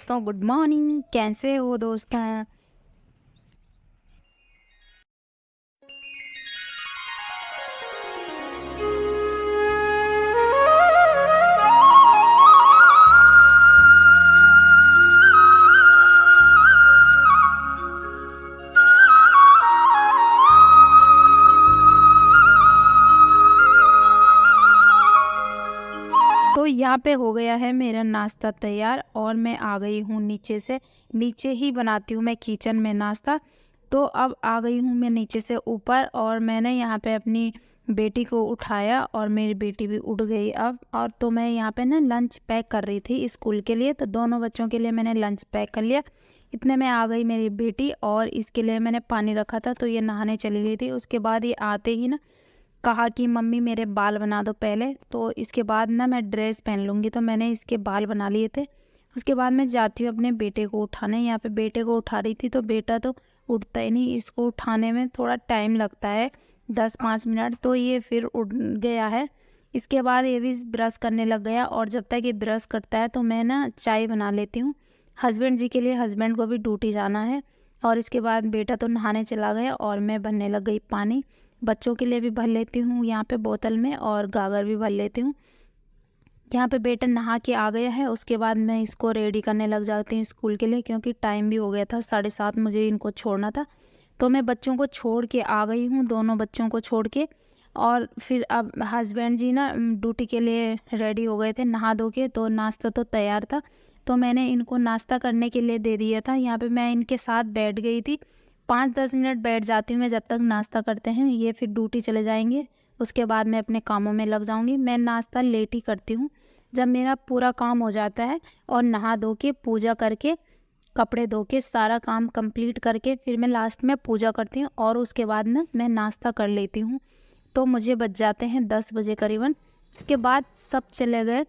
दोस्तों, good morning. कैसे हो दोस्तों? तो यहाँ पे हो गया है मेरा नाश्ता तैयार और मैं आ गई हूँ नीचे से। नीचे ही बनाती हूँ मैं किचन में नाश्ता। तो अब आ गई हूँ मैं नीचे से ऊपर और मैंने यहाँ पे अपनी बेटी को उठाया और मेरी बेटी भी उठ गई अब। और तो मैं यहाँ पे ना लंच पैक कर रही थी स्कूल के लिए, तो दोनों बच्चों के लिए मैंने लंच पैक कर लिया। इतने में आ गई मेरी बेटी और इसके लिए मैंने पानी रखा था, तो ये नहाने चली गई थी। उसके बाद ये आते ही ना कहा कि मम्मी मेरे बाल बना दो पहले, तो इसके बाद ना मैं ड्रेस पहन लूँगी। तो मैंने इसके बाल बना लिए थे। उसके बाद मैं जाती हूँ अपने बेटे को उठाने। यहाँ पे बेटे को उठा रही थी तो बेटा तो उठता ही नहीं, इसको उठाने में थोड़ा टाइम लगता है 10-5 मिनट। तो ये फिर उठ गया है। इसके बाद ये भी ब्रश करने लग गया और जब तक ये ब्रश करता है तो मैं ना चाय बना लेती हूँ हस्बैंड जी के लिए। हस्बैंड को भी ड्यूटी जाना है। और इसके बाद बेटा तो नहाने चला गया और मैं भरने लग गई पानी। बच्चों के लिए भी भर लेती हूँ यहाँ पे बोतल में और गागर भी भर लेती हूँ। यहाँ पे बेटा नहा के आ गया है। उसके बाद मैं इसको रेडी करने लग जाती हूँ स्कूल के लिए, क्योंकि टाइम भी हो गया था 7:30 मुझे इनको छोड़ना था। तो मैं बच्चों को छोड़ के आ गई हूँ, दोनों बच्चों को छोड़ के। और फिर अब हस्बैंड जी ना ड्यूटी के लिए रेडी हो गए थे नहा धो के, तो नाश्ता तो तैयार था। तो मैंने इनको नाश्ता करने के लिए दे दिया था। यहाँ पे मैं इनके साथ बैठ गई थी। 5-10 मिनट बैठ जाती हूँ मैं जब तक नाश्ता करते हैं। ये फिर ड्यूटी चले जाएंगे, उसके बाद मैं अपने कामों में लग जाऊँगी। मैं नाश्ता लेट ही करती हूँ। जब मेरा पूरा काम हो जाता है और नहा धो के पूजा करके कपड़े धो के सारा काम कंप्लीट करके फिर मैं लास्ट में पूजा करती हूँ और उसके बाद ना मैं नाश्ता कर लेती हूँ। तो मुझे बच जाते हैं 10 बजे करीबन। उसके बाद सब चले गए,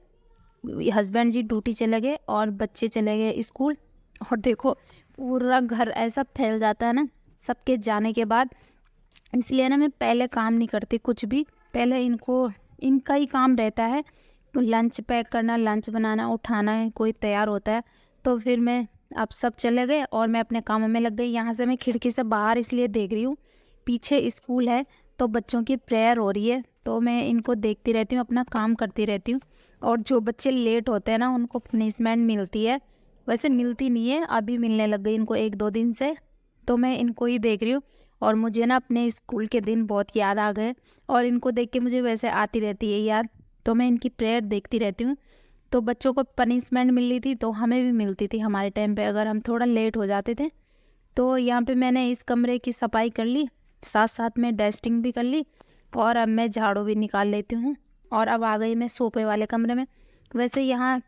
हस्बैंड जी ड्यूटी चले गए और बच्चे चले गए स्कूल। और देखो पूरा घर ऐसा फैल जाता है ना सबके जाने के बाद। इसलिए ना मैं पहले काम नहीं करती कुछ भी। पहले इनका ही काम रहता है, तो लंच पैक करना, लंच बनाना, उठाना है, कोई तैयार होता है। तो फिर मैं अब सब चले गए और मैं अपने कामों में लग गई। यहाँ से मैं खिड़की से बाहर इसलिए देख रही हूँ, पीछे स्कूल है तो बच्चों की प्रेयर हो रही है, तो मैं इनको देखती रहती हूँ, अपना काम करती रहती हूँ। और जो बच्चे लेट होते हैं ना उनको पनिशमेंट मिलती है। वैसे मिलती नहीं है, अभी मिलने लग गई इनको 1-2 दिन से। तो मैं इनको ही देख रही हूँ और मुझे ना अपने स्कूल के दिन बहुत याद आ गए और इनको देख के मुझे वैसे आती रहती है याद। तो मैं इनकी प्रेयर देखती रहती हूँ। तो बच्चों को पनिशमेंट मिल रही थी तो हमें भी मिलती थी हमारे टाइम पे, अगर हम थोड़ा लेट हो जाते थे। तो यहाँ पे मैंने इस कमरे की सफाई कर ली, साथ साथ में डस्टिंग भी कर ली और अब मैं झाड़ू भी निकाल लेती हूँ। और अब आ गई मैं सोफे वाले कमरे में। वैसे यहाँ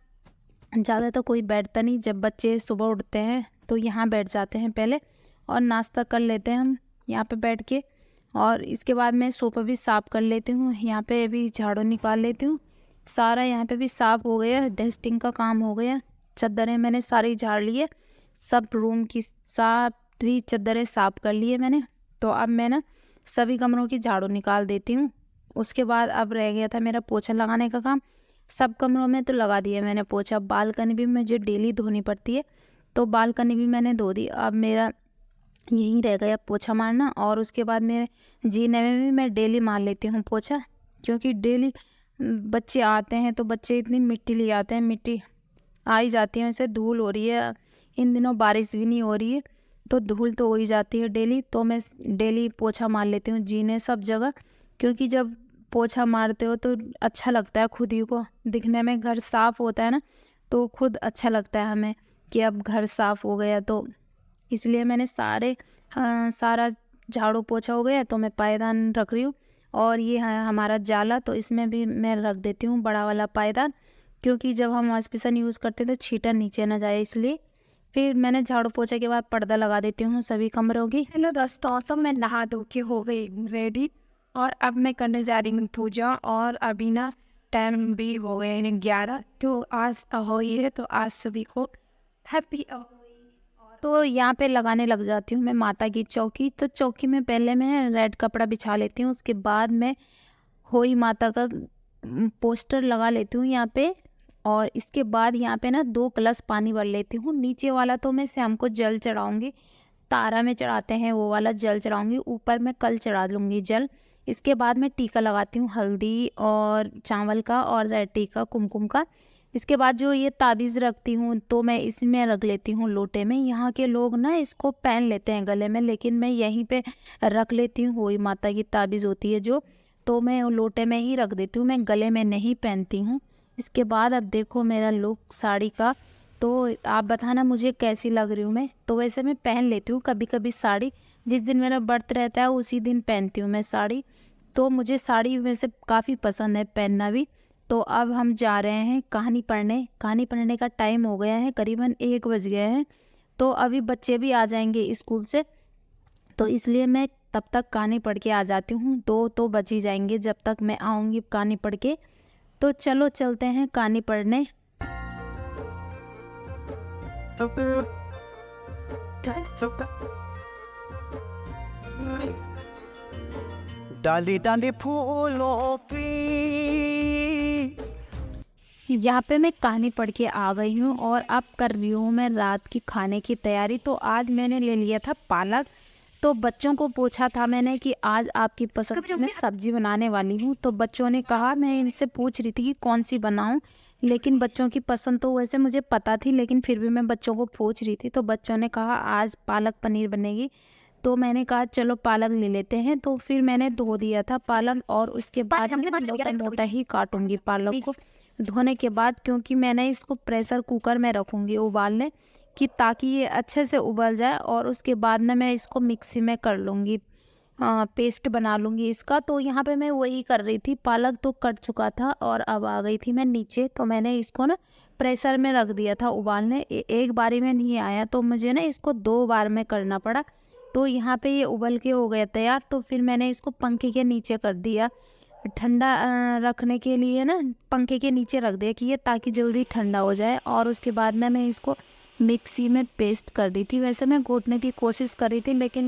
ज़्यादा तो कोई बैठता नहीं, जब बच्चे सुबह उठते हैं तो यहाँ बैठ जाते हैं पहले और नाश्ता कर लेते हैं हम यहाँ पे बैठ के। और इसके बाद मैं सोफ़ा भी साफ़ कर लेती हूँ, यहाँ पे भी झाड़ू निकाल लेती हूँ। सारा यहाँ पे भी साफ़ हो गया, डस्टिंग का काम हो गया। चद्दरें मैंने सारी झाड़ ली है, सब रूम की सारी चद्दरें साफ़ कर ली है मैंने। तो अब मैं ना सभी कमरों की झाड़ू निकाल देती हूँ। उसके बाद अब रह गया था मेरा पोछा लगाने का काम। सब कमरों में तो लगा दिया मैंने पोछा। बालकनी भी मुझे डेली धोनी पड़ती है, तो बालकनी भी मैंने धो दी। अब मेरा यहीं रह गया पोछा मारना। और उसके बाद मेरे जीने में भी मैं डेली मार लेती हूँ पोछा, क्योंकि डेली बच्चे आते हैं तो बच्चे इतनी मिट्टी ले आते हैं, मिट्टी आ ही जाती है। वैसे धूल हो रही है, इन दिनों बारिश भी नहीं हो रही है तो धूल तो हो ही जाती है डेली। तो मैं डेली पोछा मार लेती हूँ जीने सब जगह, क्योंकि जब पोछा मारते हो तो अच्छा लगता है खुद ही को दिखने में। घर साफ़ होता है ना तो खुद अच्छा लगता है हमें कि अब घर साफ़ हो गया। तो इसलिए मैंने सारा झाड़ू पोछा हो गया तो मैं पायदान रख रही हूँ। और ये है हमारा जाला, तो इसमें भी मैं रख देती हूँ बड़ा वाला पायदान, क्योंकि जब हम वॉश बेसिन यूज़ करते हैं तो छींटा नीचे ना जाए इसलिए। फिर मैंने झाड़ू पोछे के बाद पर्दा लगा देती हूँ सभी कमरों की। हेलो दोस्तों, तो मैं नहा धो के हो गई रेडी और अब मैं करने जा रही हूँ पूजा। और अभी ना टाइम भी हो गए हैं 11। तो आज होली है, तो आज सभी को हैप्पी होली। तो यहाँ पे लगाने लग जाती हूँ मैं माता की चौकी। तो चौकी में पहले मैं रेड कपड़ा बिछा लेती हूँ, उसके बाद मैं होई माता का पोस्टर लगा लेती हूँ यहाँ पे और इसके बाद यहाँ पे ना 2 कलश पानी भर लेती हूँ। नीचे वाला तो मैं शाम को जल चढ़ाऊँगी, तारा में चढ़ाते हैं वो वाला जल चढ़ाऊँगी, ऊपर मैं कल चढ़ा लूँगी जल। इसके बाद मैं टीका लगाती हूँ हल्दी और चावल का और रेड टीका कुमकुम का। इसके बाद जो ये ताबीज़ रखती हूँ तो मैं इसमें रख लेती हूँ लोटे में। यहाँ के लोग ना इसको पहन लेते हैं गले में, लेकिन मैं यहीं पे रख लेती हूँ। होई माता की ताबीज़ होती है जो, तो मैं लोटे में ही रख देती हूँ, मैं गले में नहीं पहनती हूँ। इसके बाद अब देखो मेरा लुक साड़ी का, तो आप बताना मुझे कैसी लग रही हूँ मैं। तो वैसे मैं पहन लेती हूँ कभी कभी साड़ी, जिस दिन मेरा व्रत रहता है उसी दिन पहनती हूँ मैं साड़ी। तो मुझे साड़ी वैसे काफ़ी पसंद है पहनना भी। तो अब हम जा रहे हैं कहानी पढ़ने। कहानी पढ़ने का टाइम हो गया है, करीबन 1 बज गए हैं। तो अभी बच्चे भी आ जाएंगे स्कूल से, तो इसलिए मैं तब तक कहानी पढ़ के आ जाती हूँ। 2 तो बज ही जाएंगे जब तक मैं आऊँगी कहानी पढ़ के। तो चलो चलते हैं कहानी पढ़ने। डाली डाली फूलों की। यहाँ पे मैं कहानी पढ़ के आ गई हूँ और अब कर रही हूँ मैं रात की खाने की तैयारी। तो आज मैंने ले लिया था पालक। तो बच्चों को पूछा था मैंने कि आज आपकी पसंद की मैं सब्जी बनाने वाली हूँ। तो बच्चों ने कहा, मैं इनसे पूछ रही थी कि कौन सी बनाऊँ, लेकिन बच्चों की पसंद तो वैसे मुझे पता थी, लेकिन फिर भी मैं बच्चों को पूछ रही थी। तो बच्चों ने कहा आज पालक पनीर बनेगी। तो मैंने कहा चलो पालक ले लेते हैं। तो फिर मैंने धो दिया था पालक और उसके बाद मैं मोटा मोटा ही काटूंगी पालक को। धोने के बाद क्योंकि मैंने इसको प्रेशर कुकर में रखूँगी उबालने कि ताकि ये अच्छे से उबल जाए, और उसके बाद ना मैं इसको मिक्सी में कर लूँगी, पेस्ट बना लूँगी इसका। तो यहाँ पे मैं वही कर रही थी, पालक तो कट चुका था और अब आ गई थी मैं नीचे। तो मैंने इसको ना प्रेशर में रख दिया था उबालने। एक बारी में नहीं आया तो मुझे ना इसको 2 बार में करना पड़ा। तो यहाँ पे ये उबल के हो गया तैयार। तो फिर मैंने इसको पंखे के नीचे कर दिया, ठंडा रखने के लिए ना पंखे के नीचे रख दिया कि ये ताकि जल्दी ठंडा हो जाए। और उसके बाद में मैं इसको मिक्सी में पेस्ट कर दी थी। वैसे मैं घोटने की कोशिश कर रही थी, लेकिन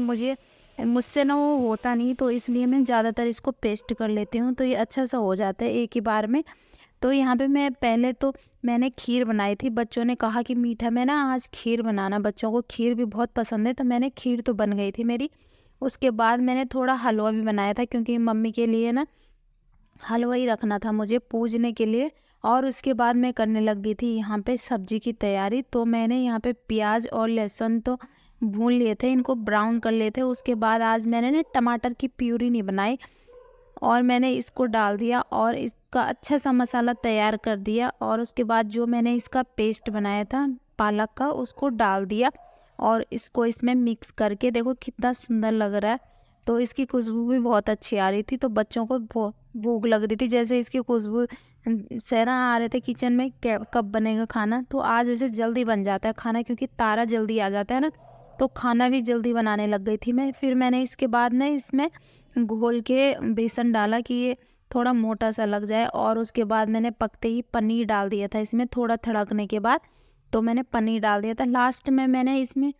मुझसे ना वो होता नहीं, तो इसलिए मैं ज़्यादातर इसको पेस्ट कर लेती हूँ, तो ये अच्छा सा हो जाता है एक ही बार में। तो यहाँ पे मैं पहले तो मैंने खीर बनाई थी। बच्चों ने कहा कि मीठा में ना आज खीर बनाना, बच्चों को खीर भी बहुत पसंद है। तो मैंने खीर तो बन गई थी मेरी। उसके बाद मैंने थोड़ा हलवा भी बनाया था, क्योंकि मम्मी के लिए ना हलवा ही रखना था मुझे पूजने के लिए। और उसके बाद मैं करने लग गई थी यहाँ पे सब्जी की तैयारी। तो मैंने यहाँ पे प्याज और लहसुन तो भून लिए थे, इनको ब्राउन कर लिए थे। उसके बाद आज मैंने ना टमाटर की प्यूरी नहीं बनाई, और मैंने इसको डाल दिया और इसका अच्छा सा मसाला तैयार कर दिया। और उसके बाद जो मैंने इसका पेस्ट बनाया था पालक का, उसको डाल दिया और इसको इसमें मिक्स करके देखो कितना सुंदर लग रहा है। तो इसकी खुशबू भी बहुत अच्छी आ रही थी। तो बच्चों को भूख लग रही थी, जैसे इसकी खुशबू सहरा आ रहे थे किचन में कब बनेगा खाना। तो आज वैसे जल्दी बन जाता है खाना, क्योंकि तारा जल्दी आ जाता है ना, तो खाना भी जल्दी बनाने लग गई थी मैं। फिर मैंने इसके बाद ना इसमें घोल के बेसन डाला कि ये थोड़ा मोटा सा लग जाए। और उसके बाद मैंने पकते ही पनीर डाल दिया था इसमें, थोड़ा थड़कने के बाद तो मैंने पनीर डाल दिया था। लास्ट में मैंने इसमें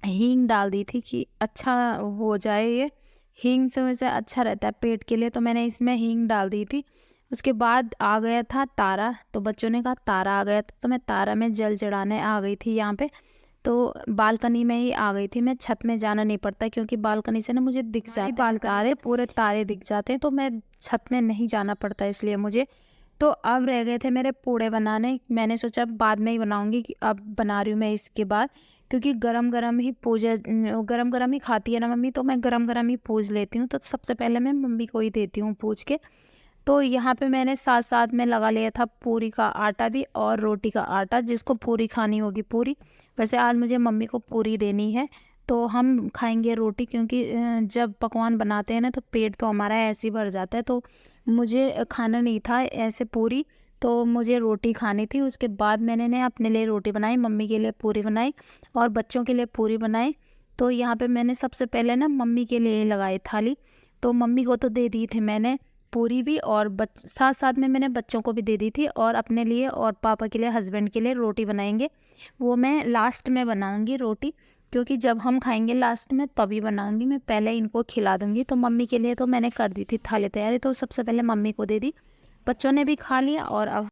हींग डाल दी थी कि अच्छा हो जाए, ये हींग से वैसे अच्छा रहता है पेट के लिए, तो मैंने इसमें हींग डाल दी थी। उसके बाद आ गया था तारा। तो बच्चों ने कहा तारा आ गया, तो मैं तारा में जल चढ़ाने आ गई थी यहाँ पे। तो बालकनी में ही आ गई थी मैं, छत में जाना नहीं पड़ता, क्योंकि बालकनी से ना मुझे दिख जाते हैं तारे, पूरे तारे दिख जाते हैं, तो मैं छत में नहीं जाना पड़ता इसलिए मुझे। तो अब रह गए थे मेरे पूड़े बनाने। मैंने सोचा बाद में ही बनाऊंगी, कि अब बना रही हूँ मैं इसके बाद, क्योंकि गरम गरम ही गरम गरम ही खाती है ना मम्मी, तो मैं गरम गरम ही पूज लेती हूँ। तो सबसे पहले मैं मम्मी को ही देती हूँ पूज के। तो यहाँ पे मैंने साथ साथ में लगा लिया था पूरी का आटा भी और रोटी का आटा, जिसको पूरी खानी होगी पूरी। वैसे आज मुझे मम्मी को पूरी देनी है, तो हम खाएंगे रोटी, क्योंकि जब पकवान बनाते हैं ना तो पेट तो हमारा ऐसे ही भर जाता है। तो मुझे खाना नहीं था ऐसे पूरी, तो मुझे रोटी खानी थी। उसके बाद मैंने अपने लिए रोटी बनाई, मम्मी के लिए पूरी बनाई और बच्चों के लिए पूरी बनाई। तो यहाँ पे मैंने सबसे पहले ना मम्मी के लिए लगाई थाली। तो मम्मी को तो दे दी थी मैंने पूरी भी, और साथ साथ में मैंने बच्चों को भी दे दी थी, और अपने लिए और पापा के लिए, हस्बैंड के लिए रोटी बनाएंगे। वो मैं लास्ट में बनाऊंगी रोटी, क्योंकि जब हम खाएंगे लास्ट में तभी बनाऊंगी, मैं पहले इनको खिला दूंगी। तो मम्मी के लिए तो मैंने कर दी थी थाली तैयारी, तो सबसे पहले मम्मी को दे दी, बच्चों ने भी खा लिया। और अब